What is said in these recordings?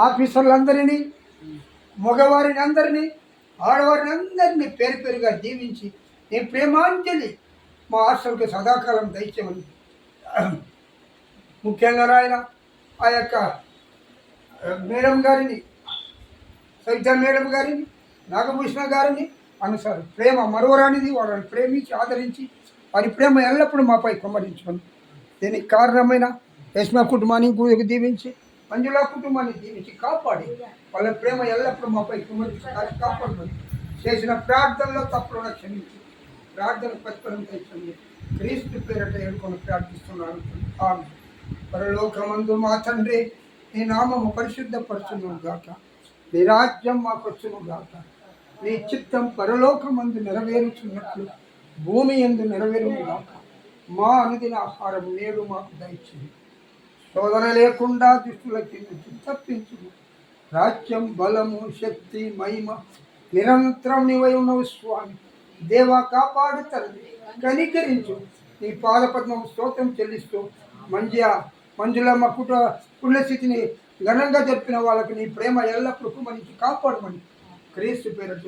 ఆఫీసర్లందరినీ, మగవారిని అందరినీ, ఆడవారిని అందరినీ పేరు పేరుగా దీవించి నీ ప్రేమాంజలి మా హాస్టల్కి సదాకాలం దయచేయమని ముఖ్యంగా రాయన ఆ యొక్క మేడం గారిని, సవిత మేడం గారిని, నాగభూషణ గారిని అనుసారం ప్రేమ మరువరానిది, వాళ్ళని ప్రేమించి ఆదరించి వారి ప్రేమ ఎల్లప్పుడూ మాపై కుమ్మరించుకొని దీనికి కారణమైన యశ్మ కుటుంబాన్ని దీవించి, మంజుల కుటుంబాన్ని దీవించి కాపాడి వాళ్ళ ప్రేమ ఎల్లప్పుడూ మాపై కుమ్మరించి కాపాడుకొని చేసిన ప్రార్థనలో తప్పులను క్షమించి ప్రార్థన ప్రతిఫలం తెచ్చండి క్రీస్తు పేరట ఏడుకొని ప్రార్థిస్తున్నాను. ఆమె పరలోకమందు మా తండ్రి, నీ నామము పరిశుద్ధపరచును గాక, నీ రాజ్యం మాకొచ్చును గాక, నీ చిత్తం పరలోకమందు నెరవేరుచున్నట్లు భూమి యందు నెరవేరును గాక. మా అనుదిన ఆహారం నేడు మాకు దయచేయండి. శోధన లేకుండా దుష్టుల కింద తప్పించుము. రాజ్యం, బలము, శక్తి, మహిమ నిరంతరం నీవై ఉన్నవు స్వామి. దేవా కాపాడు తండ్రి, కనికరించు. నీ పాదపద్మం స్తోత్రం చెల్లిస్తూ మంజులమ్మ పుణ్యస్థితిని ఘనంగా జరిపిన వాళ్ళకి నీ ప్రేమ ఎల్లప్పుడూ కుమ్మరించి కాపాడమని క్రీస్తు పేరట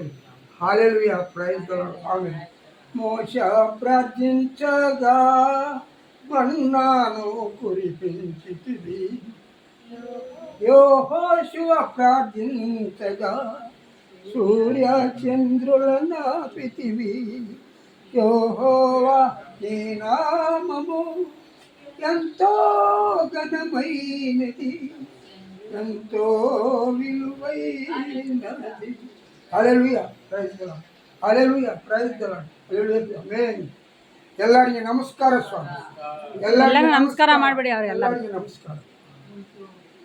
హల్లెలూయా, ప్రైజ్ ది లార్డ్, ఆమేన్. మోషే ప్రార్థించగా మన్నాను కురిపించితివి, యెహోషువ ప్రార్థించగా సూర్య చంద్రుల నాపితివి. యెహోవా నీ నామము ఎంతో ఘనమైనది, ఎంతో విలువైనది. Hallelujah, praise the Lord, hallelujah, praise the Lord, hallelujah, amen. ಎಲ್ಲರಿಗೆ ನಮಸ್ಕಾರ ಸ್ವಾಮಿ, ಎಲ್ಲರಿಗೂ ನಮಸ್ಕಾರ ಮಾಡಬೇಡಿ, ಅವರೆಲ್ಲರಿಗೂ ನಮಸ್ಕಾರ.